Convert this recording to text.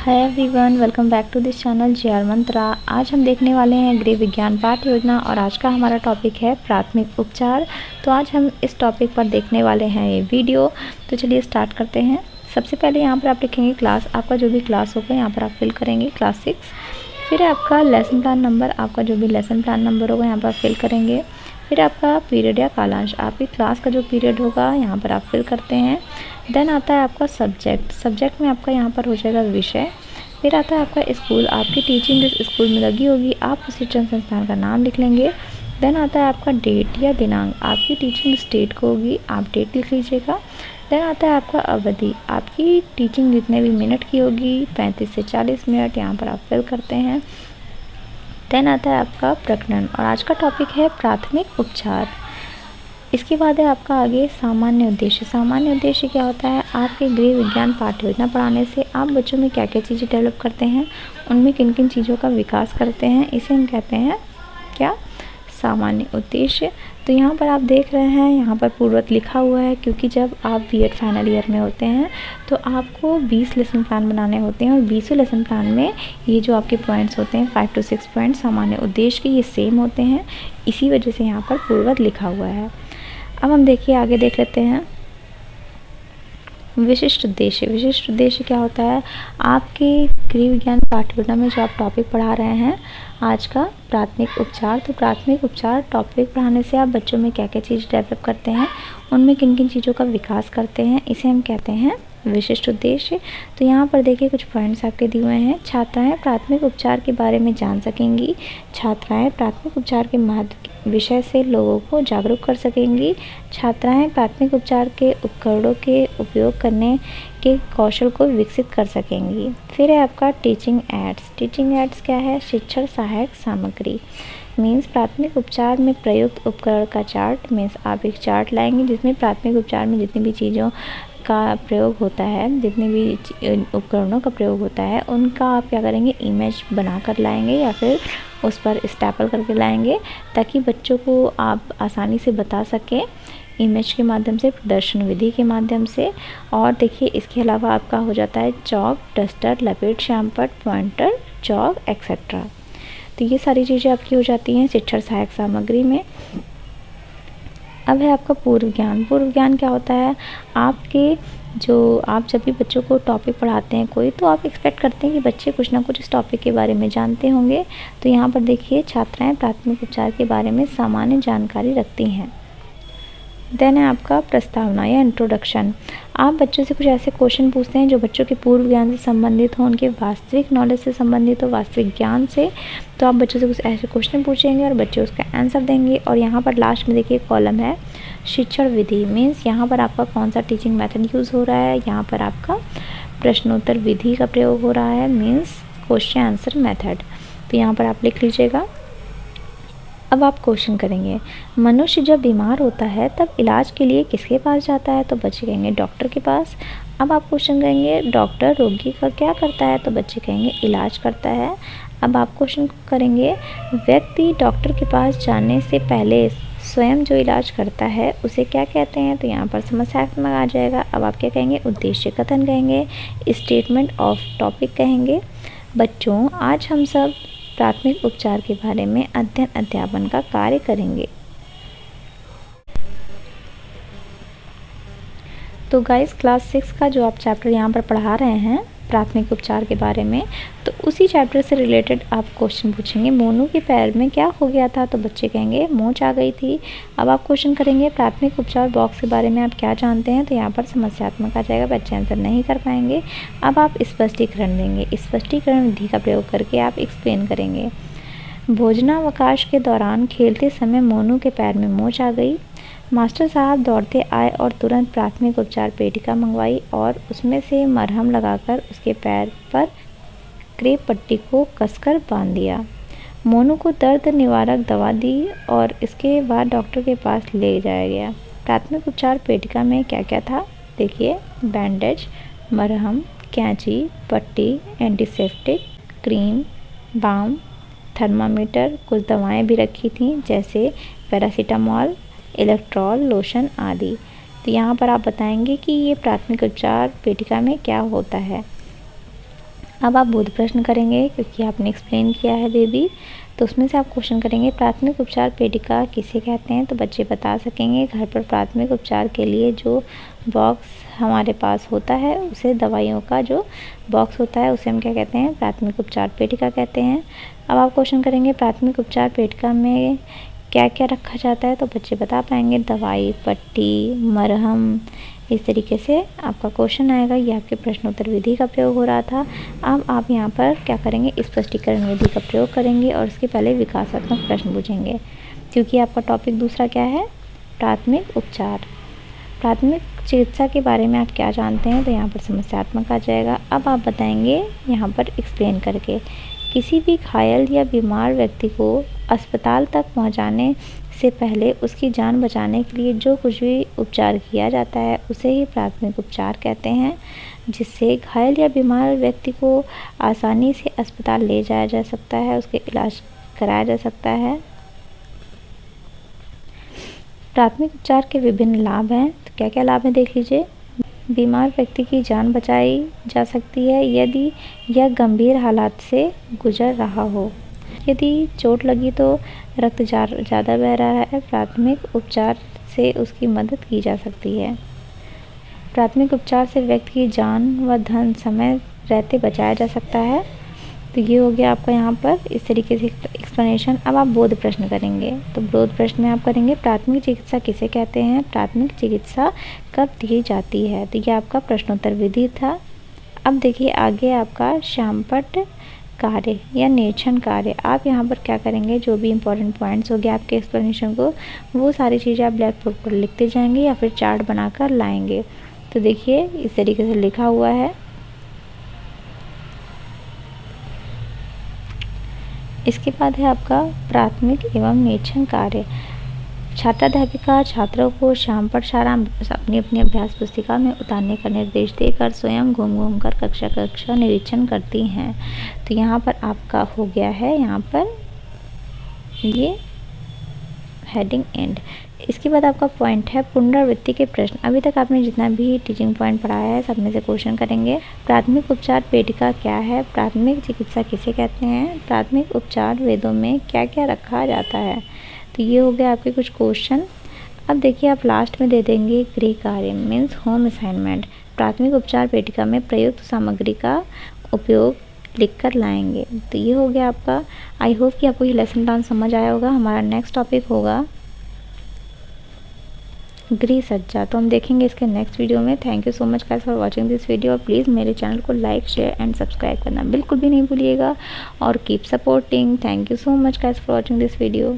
Hi everyone, welcome back to this channel GR Mantra. आज हम देखने वाले हैं गृह विज्ञान पाठ योजना और आज का हमारा टॉपिक है प्राथमिक उपचार। तो आज हम इस टॉपिक पर देखने वाले हैं ये वीडियो। तो चलिए स्टार्ट करते हैं। सबसे पहले यहाँ पर आप लिखेंगे क्लास, आपका जो भी क्लास होगा यहाँ पर आप फिल करेंगे क्लास 6। फिर आपका लेसन प्लान नंबर, आपका जो भी लेसन प्लान नंबर होगा यहाँ पर फिल करेंगे। फिर आपका पीरियड या कालांश, आपकी क्लास का जो पीरियड होगा यहाँ पर आप फिल करते हैं। देन आता है आपका सब्जेक्ट में आपका यहाँ पर हो जाएगा विषय। फिर आता है आपका स्कूल, आपकी टीचिंग जिस स्कूल में लगी होगी आप उस शिक्षण संस्थान का नाम लिख लेंगे। देन आता है आपका डेट या दिनांक, आपकी टीचिंग स्टेट को होगी आप डेट लिख लीजिएगा। देन आता है आपका अवधि, आपकी टीचिंग जितने भी मिनट की होगी 35 से 40 मिनट यहाँ पर आप फिल करते हैं। देन आता है आपका प्रकरण और आज का टॉपिक है प्राथमिक उपचार। इसके बाद है आपका आगे सामान्य उद्देश्य। सामान्य उद्देश्य क्या होता है? आपके गृह विज्ञान पाठ्य योजना पढ़ाने से आप बच्चों में क्या क्या चीज़ें डेवलप करते हैं, उनमें किन किन चीज़ों का विकास करते हैं, इसे हम कहते हैं क्या? सामान्य उद्देश्य। तो यहाँ पर आप देख रहे हैं यहाँ पर पूर्वत लिखा हुआ है, क्योंकि जब आप बीएड फाइनल ईयर में होते हैं तो आपको 20 लेसन प्लान बनाने होते हैं और 20 लेसन प्लान में ये जो आपके पॉइंट्स होते हैं 5 to 6 पॉइंट सामान्य उद्देश्य के, ये सेम होते हैं। इसी वजह से यहाँ पर पूर्वत लिखा हुआ है। अब हम देखिए आगे देख लेते हैं विशिष्ट उद्देश्य। विशिष्ट उद्देश्य क्या होता है? आपके गृह विज्ञान पाठ्य योजना में जो आप टॉपिक पढ़ा रहे हैं आज का प्राथमिक उपचार, तो प्राथमिक उपचार टॉपिक पढ़ाने से आप बच्चों में क्या क्या चीज़ डेवलप करते हैं, उनमें किन किन चीज़ों का विकास करते हैं, इसे हम कहते हैं विशिष्ट उद्देश्य। तो यहाँ पर देखिए कुछ पॉइंट्स आपके दिए हुए हैं। छात्राएं प्राथमिक उपचार के बारे में जान सकेंगी। छात्राएं प्राथमिक उपचार के महत्व विषय से लोगों को जागरूक कर सकेंगी। छात्राएं प्राथमिक उपचार के उपकरणों के उपयोग करने के कौशल को विकसित कर सकेंगी। फिर है आपका टीचिंग एड्स। टीचिंग एड्स क्या है? शिक्षण सहायक सामग्री। मीन्स प्राथमिक उपचार में प्रयुक्त उपकरण का चार्ट। मीन्स आप एक चार्ट लाएंगे जिसमें प्राथमिक उपचार में जितनी भी चीज़ों का प्रयोग होता है, जितने भी उपकरणों का प्रयोग होता है, उनका आप क्या करेंगे, इमेज बना कर लाएंगे या फिर उस पर स्टैपल करके लाएंगे, ताकि बच्चों को आप आसानी से बता सकें इमेज के माध्यम से, प्रदर्शन विधि के माध्यम से। और देखिए इसके अलावा आपका हो जाता है चॉक, डस्टर, लपेट, श्यामपट्ट, पॉइंटर, चॉक एक्सेट्रा। तो ये सारी चीज़ें आपकी हो जाती हैं शिक्षण सहायक सामग्री में। अब है आपका पूर्व ज्ञान। पूर्व ज्ञान क्या होता है? आपके जो आप जब भी बच्चों को टॉपिक पढ़ाते हैं कोई, तो आप एक्सपेक्ट करते हैं कि बच्चे कुछ ना कुछ इस टॉपिक के बारे में जानते होंगे। तो यहाँ पर देखिए छात्राएं प्राथमिक उपचार के बारे में सामान्य जानकारी रखती हैं। देन है आपका प्रस्तावना या इंट्रोडक्शन। आप बच्चों से कुछ ऐसे क्वेश्चन पूछते हैं जो बच्चों के पूर्व ज्ञान से संबंधित हो, उनके वास्तविक नॉलेज से संबंधित हो, वास्तविक ज्ञान से। तो आप बच्चों से कुछ ऐसे क्वेश्चन पूछेंगे और बच्चे उसका आंसर देंगे। और यहाँ पर लास्ट में देखिए कॉलम है शिक्षण विधि। मीन्स यहाँ पर आपका कौन सा टीचिंग मेथड यूज़ हो रहा है, यहाँ पर आपका प्रश्नोत्तर विधि का प्रयोग हो रहा है, मीन्स क्वेश्चन आंसर मेथड। तो यहाँ पर आप लिख लीजिएगा। अब आप क्वेश्चन करेंगे, मनुष्य जब बीमार होता है तब इलाज के लिए किसके पास जाता है? तो बच्चे कहेंगे डॉक्टर के पास। अब आप क्वेश्चन करेंगे डॉक्टर रोगी का क्या करता है? तो बच्चे कहेंगे इलाज करता है। अब आप क्वेश्चन करेंगे व्यक्ति डॉक्टर के पास जाने से पहले स्वयं जो इलाज करता है उसे क्या कहते हैं? तो यहाँ पर समस्यात्मक आ जाएगा। अब आप क्या कहेंगे? उद्देश्य कथन कहेंगे, स्टेटमेंट ऑफ टॉपिक कहेंगे। बच्चों आज हम सब प्राथमिक उपचार के बारे में अध्ययन अध्यापन का कार्य करेंगे। तो गाइस क्लास 6 का जो आप चैप्टर यहाँ पर पढ़ा रहे हैं प्राथमिक उपचार के बारे में, तो उसी चैप्टर से रिलेटेड आप क्वेश्चन पूछेंगे। मोनू के पैर में क्या हो गया था? तो बच्चे कहेंगे मोच आ गई थी। अब आप क्वेश्चन करेंगे प्राथमिक उपचार बॉक्स के बारे में आप क्या जानते हैं? तो यहाँ पर समस्यात्मक आ जाएगा, बच्चे आंसर नहीं कर पाएंगे। अब आप स्पष्टीकरण देंगे, स्पष्टीकरण विधि का प्रयोग करके आप एक्सप्लेन करेंगे। भोजनावकाश के दौरान खेलते समय मोनू के पैर में मोच आ गई। मास्टर साहब दौड़ते आए और तुरंत प्राथमिक उपचार पेटिका मंगवाई और उसमें से मरहम लगाकर उसके पैर पर क्रेप पट्टी को कसकर बांध दिया। मोनू को दर्द निवारक दवा दी और इसके बाद डॉक्टर के पास ले जाया गया। प्राथमिक उपचार पेटिका में क्या क्या था? देखिए बैंडेज, मरहम, कैंची, पट्टी, एंटीसेप्टिक, क्रीम, बाम, थर्मामीटर, कुछ दवाएं भी रखी थीं जैसे पैरासीटामॉल, इलेक्ट्रॉल लोशन आदि। तो यहाँ पर आप बताएंगे कि ये प्राथमिक उपचार पेटिका में क्या होता है। अब आप बोध प्रश्न करेंगे क्योंकि आपने एक्सप्लेन किया है बेबी, तो उसमें से आप क्वेश्चन करेंगे प्राथमिक उपचार पेटिका किसे कहते हैं, तो बच्चे बता सकेंगे घर पर प्राथमिक उपचार के लिए जो बॉक्स हमारे पास होता है उसे दवाइयों का जो बॉक्स होता है उसे हम क्या कहते हैं, प्राथमिक उपचार पेटिका कहते हैं। अब आप क्वेश्चन करेंगे प्राथमिक उपचार पेटिका में क्या क्या रखा जाता है, तो बच्चे बता पाएंगे दवाई, पट्टी, मरहम, इस तरीके से आपका क्वेश्चन आएगा। ये आपके प्रश्नोत्तर विधि का प्रयोग हो रहा था। अब आप यहाँ पर क्या करेंगे, स्पष्टीकरण विधि का प्रयोग करेंगे और उसके पहले विकासात्मक प्रश्न पूछेंगे, क्योंकि आपका टॉपिक दूसरा क्या है, प्राथमिक उपचार। प्राथमिक चिकित्सा के बारे में आप क्या जानते हैं, तो यहाँ पर समस्यात्मक आ जाएगा। अब आप बताएंगे यहाँ पर एक्सप्लेन करके, किसी भी घायल या बीमार व्यक्ति को अस्पताल तक पहुँचाने से पहले उसकी जान बचाने के लिए जो कुछ भी उपचार किया जाता है उसे ही प्राथमिक उपचार कहते हैं, जिससे घायल या बीमार व्यक्ति को आसानी से अस्पताल ले जाया जा सकता है, उसके इलाज कराया जा सकता है। प्राथमिक उपचार के विभिन्न लाभ हैं, तो क्या क्या लाभ हैं देख लीजिए। बीमार व्यक्ति की जान बचाई जा सकती है यदि यह गंभीर हालात से गुजर रहा हो। यदि चोट लगी तो रक्त ज़्यादा बह रहा है, प्राथमिक उपचार से उसकी मदद की जा सकती है। प्राथमिक उपचार से व्यक्ति की जान व धन समय रहते बचाया जा सकता है। तो ये हो गया आपका यहाँ पर इस तरीके से एक्सप्लेनेशन। अब आप बोध प्रश्न करेंगे, तो बोध प्रश्न में आप करेंगे प्राथमिक चिकित्सा किसे कहते हैं, प्राथमिक चिकित्सा कब दी जाती है, तो ये आपका प्रश्नोत्तर विधि था। अब देखिए आगे आपका शामपट्ट कार्य या निरीक्षण कार्य। आप यहाँ पर क्या करेंगे, जो भी इंपॉर्टेंट पॉइंट्स हो गए आपके एक्सप्लेनेशन को, वो सारी चीज़ें आप ब्लैक बोर्ड पर लिखते जाएंगे या फिर चार्ट बनाकर लाएंगे। तो देखिए इस तरीके से लिखा हुआ है। इसके बाद है आपका प्राथमिक एवं निरीक्षण कार्य। छात्राध्यापिका छात्रों को शामपट्ट सारांश अपनी अपनी अभ्यास पुस्तिका में उतारने का निर्देश देकर स्वयं घूम घूम कर कक्षा निरीक्षण करती हैं। तो यहाँ पर आपका हो गया है यहाँ पर ये हेडिंग एंड। इसके बाद आपका पॉइंट है पुनरावृत्ति के प्रश्न। अभी तक आपने जितना भी टीचिंग पॉइंट पढ़ाया है सब में से क्वेश्चन करेंगे। प्राथमिक उपचार पेटिका क्या है, प्राथमिक चिकित्सा किसे कहते हैं, प्राथमिक उपचार वेदों में क्या क्या रखा जाता है। तो ये हो गया आपके कुछ क्वेश्चन। अब देखिए आप लास्ट में दे देंगे गृह कार्य मीन्स होम असाइनमेंट। प्राथमिक उपचार पेटिका में प्रयुक्त सामग्री का उपयोग लिखकर लाएंगे। तो ये हो गया आपका। आई होप कि आपको ये लेसन प्लान समझ आया होगा। हमारा नेक्स्ट टॉपिक होगा गृह सज्जा, तो हम देखेंगे इसके नेक्स्ट वीडियो में। Thank you so much guys for watching this video. Please मेरे चैनल को लाइक शेयर एंड सब्सक्राइब करना बिल्कुल भी नहीं भूलिएगा और keep supporting. Thank you so much guys for watching this video.